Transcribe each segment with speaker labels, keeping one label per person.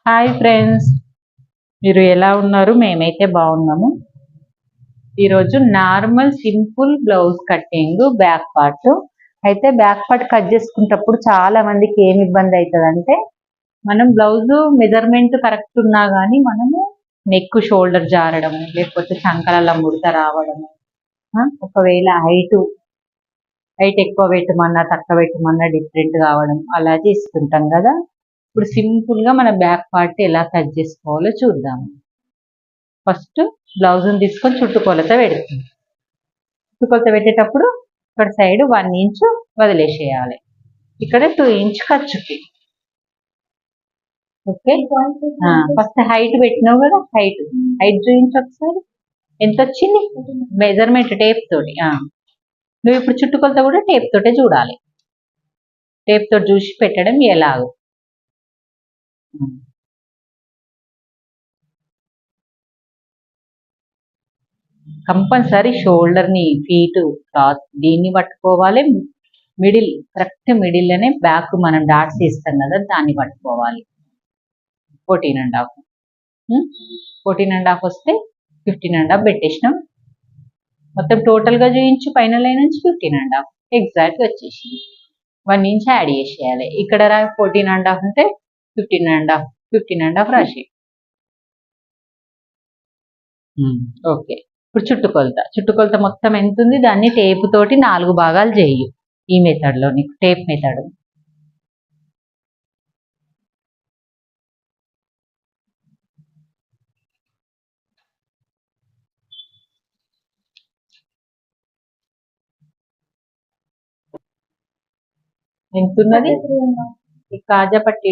Speaker 1: Hi friends, మీరు ఎలా ఉన్నారు? మేమైతే బాగున్నాము. ఈరోజు normal simple blouse cutting back part. అయితే బ్యాక్ పార్ట్ కట్ చేసుకునేటప్పుడు చాలా మందికి ఏమి ఇబ్బంది అవుతుంది అంటే, మనం బ్లౌజ్ మెజర్మెంట్ కరెక్ట్ ఉన్నా కానీ మనము నెక్ షోల్డర్ జారడము, లేకపోతే చంకల ముడత రావడము, ఒకవేళ హైట్ ఎక్కువ పెట్టమన్నా తక్కువ పెట్టమన్నా డిఫరెంట్ కావడం అలా చేసుకుంటాం కదా. ఇప్పుడు సింపుల్ గా మన బ్యాక్ పార్ట్ ఎలా కట్ చేసుకోవాలో చూద్దాము. ఫస్ట్ బ్లౌజ్ తీసుకొని చుట్టుకొలత పెడుతుంది. చుట్టుకొలత పెట్టేటప్పుడు ఇక్కడ సైడ్ 1 ఇంచ్ వదిలేసేయాలి. ఇక్కడ 2 ఇంచ్ ఖర్చుకి. ఓకే, ఫస్ట్ హైట్ పెట్టినావు కదా, హైట్ చూపించు ఒకసారి. ఎంత వచ్చింది మెజర్మెంట్ టేప్ తోటి. నువ్వు ఇప్పుడు చుట్టుకొలత కూడా టేప్ తోటే చూడాలి. టేప్ తోటి చూసి పెట్టడం ఎలాగో. కంపల్సరీ షోల్డర్ ని, ఫీట్, క్లాత్ దీన్ని పట్టుకోవాలి. మిడిల్ కరెక్ట్ మిడిల్ లోనే బ్యాక్ మనం డాట్స్ ఇస్తాం కదా, దాన్ని పట్టుకోవాలి. 14.5 14.5 వస్తే 15.5 పెట్టేసినాం. మొత్తం టోటల్ గా చూపించు. పైన లైన్ నుంచి 15.5 ఎగ్జాక్ట్ వచ్చేసి 1 ఇంచ్ యాడ్ చేసేయాలి. ఇక్కడ 14.5 అంటే 15.5 రాసి. ఓకే, ఇప్పుడు చుట్టుకొలత మొత్తం ఎంత ఉంది దాన్ని టేప్ తోటి 4 భాగాలు చేయు. ఈ మెథడ్ లో నీకు టేప్ మెథడ్. ఎంతున్నది కాజా పట్టి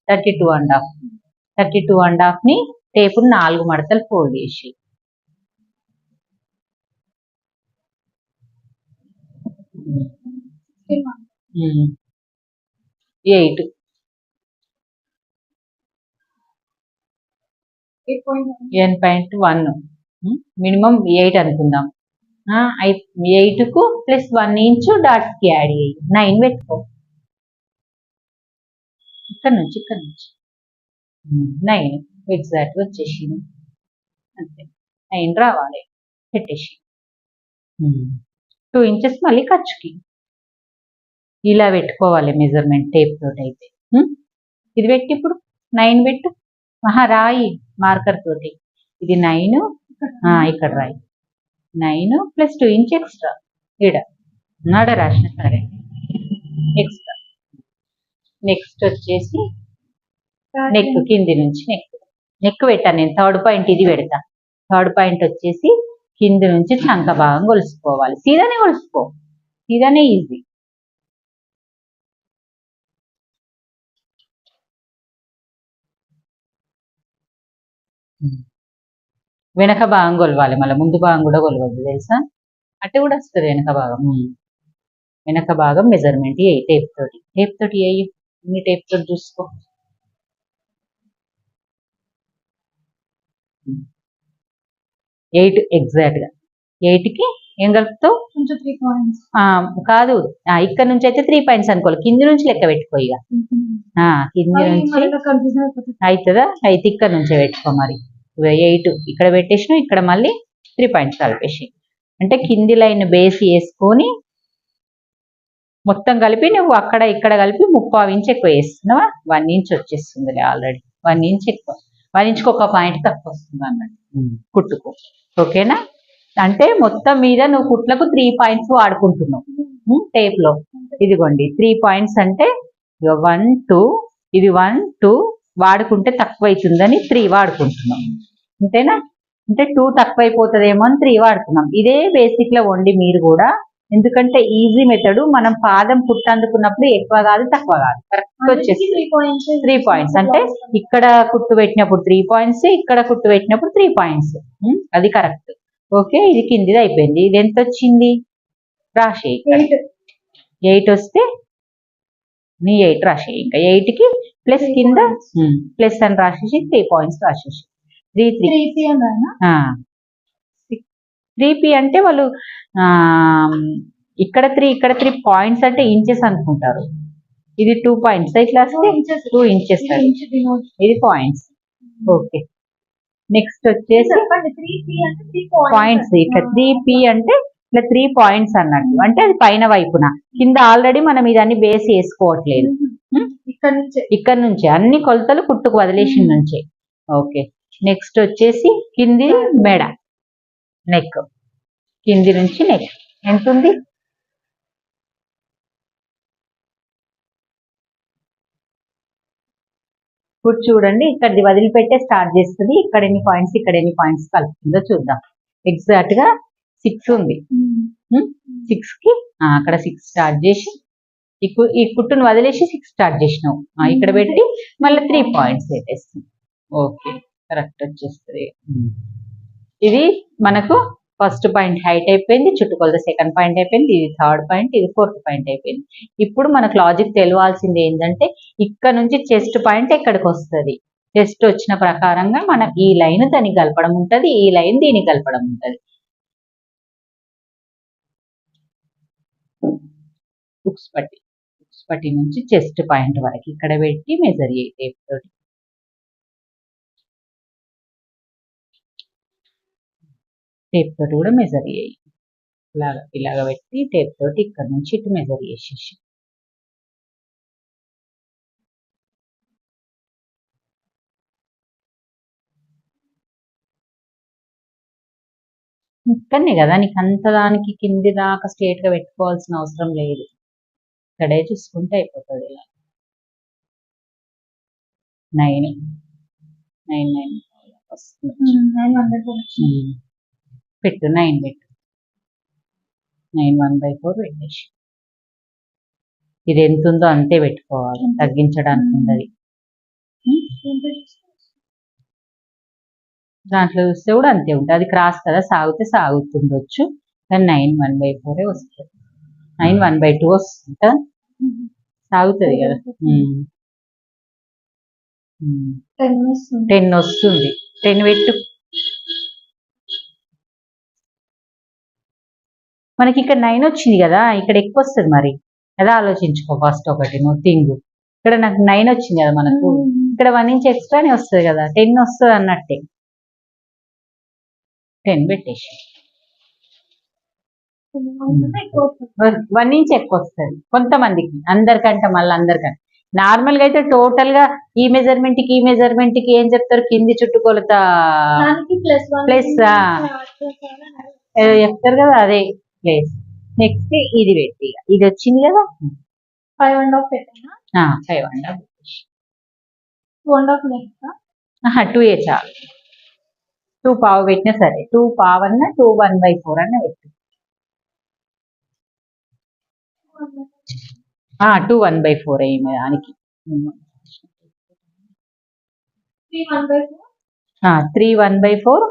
Speaker 1: 32.5 ని టేపు 4 మడతలు ఫోల్డ్ చేసి 8 8.1 మినిమం 8 అనుకుందాం. 8 కు ప్లస్ 1 ఇంచు డాట్స్ కి యాడ్ చేయి. 9 పెట్టుకో. ఇక్కడ నుంచి 9 ఎగ్జాక్ట్ వచ్చేసింది. అంతే, 9 రావాలి. పెట్టేసి 2 ఇంచెస్ మళ్ళీ ఖర్చుకి ఇలా పెట్టుకోవాలి మెజర్మెంట్ టేప్ తోటి. అయితే ఇది పెట్టి ఇప్పుడు 9 పెట్టు. రాయి మార్కర్ తోటి. ఇది 9, ఇక్కడ రాయి. 9 ప్లస్ 2 ఇంచ్ ఎక్స్ట్రా నాడ రాసిన సరే ఎక్స్ట్రా. నెక్స్ట్ వచ్చేసి నెక్, కింది నుంచి నెక్ పెట్టాను నేను. 3rd పాయింట్ ఇది పెడతా. 3rd పాయింట్ వచ్చేసి కింది నుంచి చంక భాగం కొలుసుకోవాలి. సీదానే కొలుసుకో, సీదానే ఈజీ. వెనక భాగం కొలవాలి, మళ్ళీ ముందు భాగం కూడా కొలవద్దు తెలుసా. అట్టే కూడా వస్తుంది వెనక భాగం. వెనక భాగం మెజర్మెంట్ టేప్ తోటి వేయి. అన్ని టేప్ తోటి చూసుకో. 8 ఎగ్జాక్ట్ గా. 8 కి ఏం కలుపుతావు? 3 పాయింట్స్ కాదు, ఇక్కడ నుంచి అయితే 3 పాయింట్స్ అనుకోవాలి. కింది నుంచి లెక్క పెట్టుకో. ఇక కింది నుంచి అవుతుందా? అయితే ఇక్కడ నుంచే పెట్టుకో. మరి 8 ఇక్కడ పెట్టేసిన, ఇక్కడ మళ్ళీ 3 పాయింట్స్ కలిపేసి, అంటే కింది లైన్ బేస్ వేసుకొని మొత్తం కలిపి నువ్వు అక్కడ ఇక్కడ కలిపి 3/4 ఇంచ్ ఎక్కువ వేస్తున్నావా? 1 ఇంచ్ వచ్చేస్తుందిలే ఆల్రెడీ. 1 ఇంచ్ ఎక్కువ, 1 ఇంచ్కి 1 పాయింట్ తక్కువ వస్తుంది అన్నట్టు కుట్టుకు. ఓకేనా? అంటే మొత్తం మీద నువ్వు కుట్లకు 3 పాయింట్స్ వాడుకుంటున్నావు టేప్ లో. ఇదిగోండి 3 పాయింట్స్ అంటే 1 2, ఇది 1 2 వాడుకుంటే తక్కువ అవుతుందని 3 వాడుకుంటున్నాం. అంతేనా? అంటే 2 తక్కువ అయిపోతుందేమో అని 3 వాడుతున్నాం. ఇదే బేసిక్ లో వండి మీరు కూడా, ఎందుకంటే ఈజీ మెథడ్. మనం పాదం కుట్టు ఎక్కువ కాదు తక్కువ కాదు, కరెక్ట్ వచ్చేసి 3 పాయింట్స్. అంటే ఇక్కడ కుట్టు పెట్టినప్పుడు 3 పాయింట్స్, ఇక్కడ కుట్టు పెట్టినప్పుడు 3 పాయింట్స్. అది కరెక్ట్. ఓకే, ఇది కిందిది అయిపోయింది. ఇది ఎంత వచ్చింది రాసే. 8 వస్తే నీ 8 రాసే. ఇంకా 8 కి ప్లస్ కింద ప్లస్ అని రాసేసి 3 పాయింట్స్ రాసేసి 3p అంటే వాళ్ళు ఇక్కడ 3 పాయింట్స్ అంటే ఇంచెస్ అనుకుంటారు. ఇది 2 పాయింట్స్ ఇట్లా వస్తే 2 ఇంచెస్ ఇది పాయింట్స్. ఓకే, నెక్స్ట్ వచ్చేసి పాయింట్స్. ఇట్లా 3P అంటే ఇట్లా 3 పాయింట్స్ అన్నట్టు, అంటే అది పైన వైపున. కింద ఆల్రెడీ మనం ఇదన్నీ బేస్ వేసుకోవట్లేదు, ఇక్కడ నుంచి అన్ని కొలతలు కుట్టుకు వదిలేసిన నుంచే. ఓకే, నెక్స్ట్ వచ్చేసి కింది మెడ, నెక్, కింది నుంచి నెక్ ఎంత ఉంది? ఇప్పుడు చూడండి, ఇక్కడిది వదిలిపెట్టే స్టార్ట్ చేస్తుంది. ఇక్కడ ఎన్ని పాయింట్స్, ఇక్కడ ఎన్ని పాయింట్స్ కలుపుతుందో చూద్దాం. ఎగ్జాక్ట్ గా 6 ఉంది. 6 కి అక్కడ 6 స్టార్ట్ చేసి ఈ కుట్టును వదిలేసి 6 స్టార్ట్ చేసినావు, ఇక్కడ పెట్టి మళ్ళీ 3 పాయింట్స్ పెట్టేస్తుంది. ఓకే, కరెక్ట్ వచ్చేస్తుంది. ఇది మనకు ఫస్ట్ పాయింట్ హైట్ అయిపోయింది, చుట్టుకొలత సెకండ్ పాయింట్ అయిపోయింది, ఇది థర్డ్ పాయింట్, ఇది ఫోర్త్ పాయింట్ అయిపోయింది. ఇప్పుడు మనకు లాజిక్ తెలియాల్సింది ఏంటంటే ఇక్కడ నుంచి చెస్ట్ పాయింట్ ఎక్కడికి వస్తుంది. చెస్ట్ వచ్చిన ప్రకారంగా మనం ఈ లైన్ దానికి కలపడం ఉంటుంది, ఈ లైన్ దీనికి కలపడం ఉంటుంది. బుక్స్ పట్టి నుంచి చెస్ట్ పాయింట్ వరకు ఇక్కడ పెట్టి మెజర్ చేయి టేప్ తోటి. టేప్ తోటి కూడా మెజర్ చేయి. ఇలాగ పెట్టి టేప్ తోటి ఇక్కడ నుంచి ఇటు మెజర్ చేసేసి ఇక్కడనే కదా నీకు అంత దానికి కింది దాకా స్ట్రేట్ గా పెట్టుకోవాల్సిన అవసరం లేదు, ఇక్కడే చూసుకుంటే అయిపోతుంది. ఇలా 9 వస్తుంది. పెట్టు 9 పెట్టు, 9 1/4 పెట్టేసి. ఇది ఎంత ఉందో అంతే పెట్టుకోవాలి, తగ్గించడానికి ఉండదు. దాంట్లో చూస్తే కూడా అంతే ఉంటుంది, అది క్రాస్ కదా, సాగితే సాగుతుండొచ్చు, కానీ 9 1/4 వస్తుంది. 9 1/2 వస్తుంది, సాగుతుంది కదా. 10 వస్తుంది, 10 పెట్టు. మనకి ఇక్కడ 9 వచ్చింది కదా, ఇక్కడ ఎక్కువ వస్తుంది మరి కదా, ఆలోచించుకో ఫస్ట్ ఒకటి నువ్వు థింగ్. ఇక్కడ నాకు 9 వచ్చింది కదా మనకు, ఇక్కడ 1 ఇంచ్ ఎక్స్ట్రానే వస్తుంది కదా, 10 వస్తుంది అన్నట్టే. 10 పెట్టేసి 1 ఇంచ్ ఎక్కువ వస్తుంది కొంతమందికి, అందరికంటే మళ్ళీ అందరికంటే. నార్మల్ గా అయితే టోటల్ గా ఈ మెజర్మెంట్ కి ఏం చెప్తారు, కింది చుట్టుకొలత ప్లస్ చెప్తారు కదా, అదే ప్లేస్. నెక్స్ట్ ఇది పెట్టి, ఇది వచ్చింది కదా
Speaker 2: 5.5 పెట్టినా
Speaker 1: 5.5
Speaker 2: 2
Speaker 1: చాలు. 2 పావు పెట్టినా సరే, 2 పావు అన్న 2 1/4 అన్న పెట్టు. 2 1/4 అయ్యి దానికి 3 1/4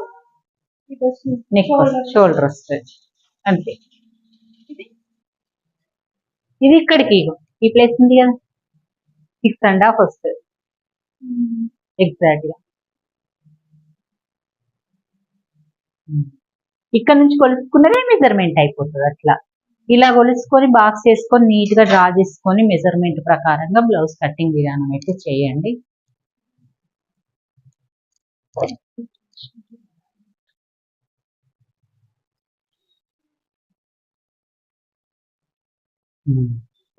Speaker 1: నెక్ షోల్డర్ వస్తుంది అంతే. ఇది ఇక్కడికి ఈ ప్లేస్ ఉంది కదా 6.5 వస్తుంది ఎగ్జాక్ట్ గా. ఇక్కడ నుంచి కొలుసుకున్నదే మెజర్మెంట్ అయిపోతుంది. అట్లా ఇలా కొలుసుకొని బాక్స్ చేసుకొని నీట్ గా డ్రా చేసుకొని మెజర్మెంట్ ప్రకారంగా బ్లౌజ్ కటింగ్ విధానం అయితే చేయండి.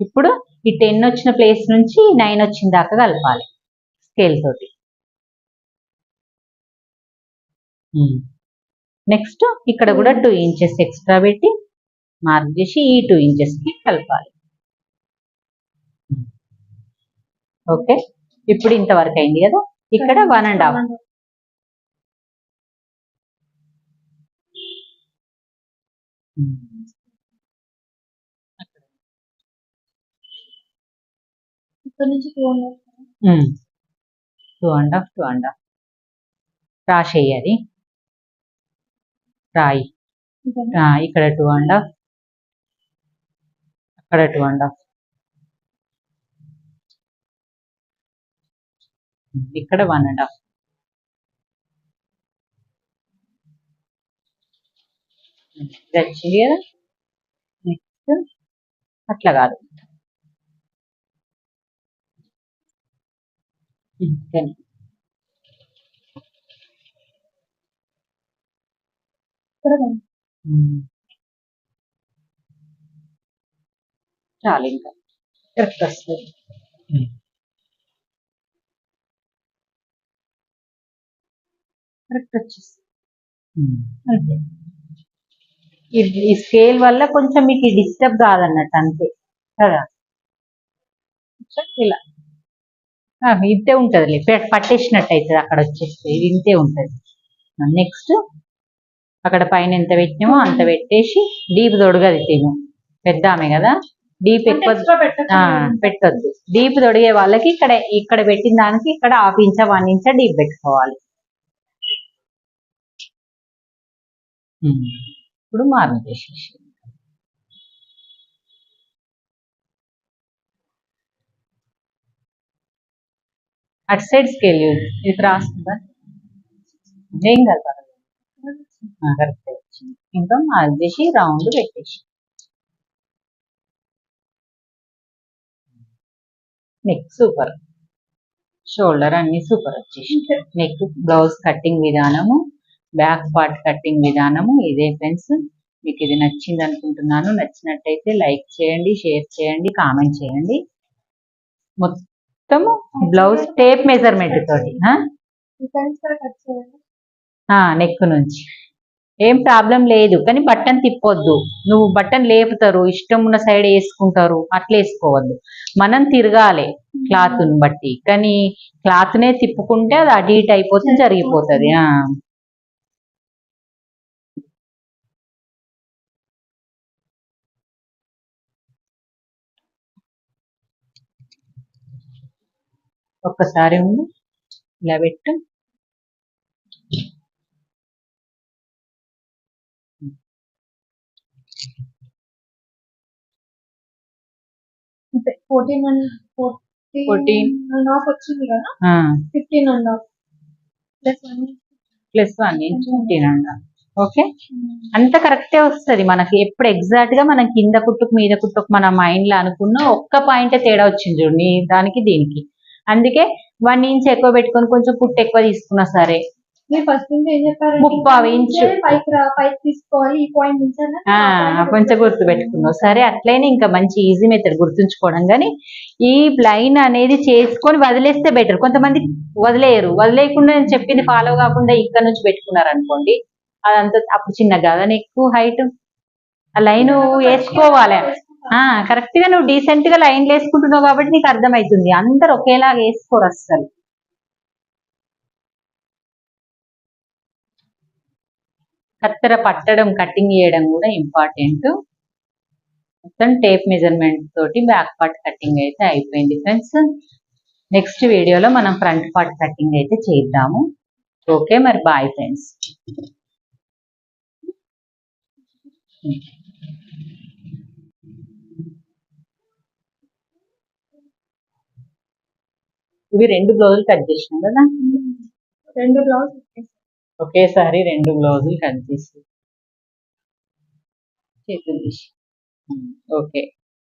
Speaker 1: ఇప్పుడు ఈ 10 వచ్చిన ప్లేస్ నుంచి 9 వచ్చిన దాకా కలపాలి స్కేల్ తోటి. నెక్స్ట్ ఇక్కడ కూడా 2 ఇంచెస్ ఎక్స్ట్రా పెట్టి మార్క్ చేసి ఈ 2 ఇంచెస్ కి కలపాలి. ఓకే, ఇప్పుడు ఇంతవరకు అయింది కదా. ఇక్కడ 1.5 2.5 రాసేయాలి. రాయి ఇక్కడ 2.5 అక్కడ 2.5 ఇక్కడ 1.5 వచ్చింది కదా. నెక్స్ట్ అట్లా కాదు, కానీ
Speaker 2: ఇక్కడ ఉంది.
Speaker 1: చాలు ఇంకా కరెక్ట్ వస్తుంది. కరెక్ట్ వచ్చేస్తుంది అంతే. ఈ స్కేల్ వల్ల కొంచెం మీకు డిస్టర్బ్ కాదన్నట్టు అంతే కదా. ఇలా ఇంతే ఉంటుంది, పట్టేసినట్టు అవుతుంది. అక్కడ వచ్చేస్తే ఇది ఇంతే ఉంటుంది. నెక్స్ట్ అక్కడ పైన ఎంత పెట్టినామో అంత పెట్టేసి డీప్ తొడగది తిను, పెద్ద ఆమె కదా, డీప్
Speaker 2: అంటే
Speaker 1: ఎక్కువ
Speaker 2: extra పెట్టక్కర్లేదు.
Speaker 1: పెట్టద్దు. డీప్ తొడిగే వాళ్ళకి ఇక్కడ ఇక్కడ పెట్టిన దానికి ఇక్కడ 1/2 ఇంచా 1 ఇంచా డీప్ పెట్టుకోవాలి. ఇప్పుడు మార్క్ చేసేసి అటు సైడ్ స్కేల్ యూజ్ ఇది క్రాస్ ఉందా, ఏం కాదు కరెక్ట్ వచ్చింది. ఇంకా మార్క్ చేసి రౌండ్ పెట్టేసి నెక్ సూపర్, షోల్డర్ అన్ని సూపర్ వచ్చేసి. నెక్ బ్లౌజ్ కటింగ్ విధానము, బ్యాక్ పార్ట్ కటింగ్ విధానము ఇదే ఫ్రెండ్స్. మీకు ఇది నచ్చింది అనుకుంటున్నాను. నచ్చినట్టయితే లైక్ చేయండి, షేర్ చేయండి, కామెంట్ చేయండి. మొత్తము బ్లౌజ్ టేప్ మెజర్మెంట్ తోటి
Speaker 2: ఈ సైజ్ కూడా కట్ చేయాలి.
Speaker 1: నెక్ నుంచి ఏం ప్రాబ్లం లేదు, కానీ బటన్ తిప్పొద్దు. నువ్వు బటన్ లేపుతారు, ఇష్టం ఉన్న సైడ్ వేసుకుంటారు, అట్లా వేసుకోవద్దు. మనం తిరగాలి క్లాత్ని బట్టి, కానీ క్లాత్నే తిప్పుకుంటే అది అటు ఇటు అయిపోతే జరిగిపోతుంది. ఒక్కసారి ఉండు, ఇలా పెట్టు.
Speaker 2: అంతే 14 and half వచ్చింది కదా, 15 and half
Speaker 1: ప్లస్ 1 ఇంచ్ 15 అండి. ఓకే, అంత కరెక్టే వస్తుంది మనకి. ఎప్పుడు ఎగ్జాక్ట్ గా మనం కింద కుట్టుకు మీద కుట్టుకు మన మైండ్ లో అనుకున్న ఒక్క పాయింట్ తేడా వచ్చింది చూడు నీ దానికి దీనికి. అందుకే 1 ఇంచ్ ఎక్కువ పెట్టుకొని కొంచెం కుట్టు ఎక్కువ తీసుకున్నా సరే.
Speaker 2: మీరు ఫస్ట్ నుంచి ఏం చెప్పారు,
Speaker 1: 3/4 ఇంచు
Speaker 2: పైకి తీసుకోవాలి, ఈ పాయింట్ నుంచి
Speaker 1: కొంచెం గుర్తు పెట్టుకున్నావు సరే. అట్లయినా ఇంకా మంచి ఈజీ మెథడ్ గుర్తుంచుకోవడం. కానీ ఈ లైన్ అనేది చేసుకొని వదిలేస్తే బెటర్. కొంతమంది వదిలేయరు, వదిలేయకుండా నేను చెప్పింది ఫాలో కాకుండా ఇక్కడ నుంచి పెట్టుకున్నారు అనుకోండి, అదంతా అప్పుడు చిన్న కదా ఎక్కువ హైట్. ఆ లైన్ వేసుకోవాలి కరెక్ట్ గా. నువ్వు డీసెంట్ గా లైన్లు వేసుకుంటున్నావు కాబట్టి నీకు అర్థమవుతుంది. అందరు ఒకేలాగా వేసుకోరు అస్సలు. కత్తెర పట్టడం, కటింగ్ చేయడం కూడా ఇంపార్టెంట్. మొత్తం టేప్ మెజర్మెంట్ తోటి బ్యాక్ పార్ట్ కటింగ్ అయితే అయిపోయింది ఫ్రెండ్స్. నెక్స్ట్ వీడియోలో మనం ఫ్రంట్ పార్ట్ కటింగ్ అయితే చేద్దాము. ఓకే మరి, బాయ్ ఫ్రెండ్స్. ఇవి 2 బ్లౌజులు కట్ చేసినాం కదా,
Speaker 2: 2 బ్లౌజ్
Speaker 1: ఒకేసారి 2 బ్లౌజులు కట్ చేసి చేతులు తీసి ఓకే.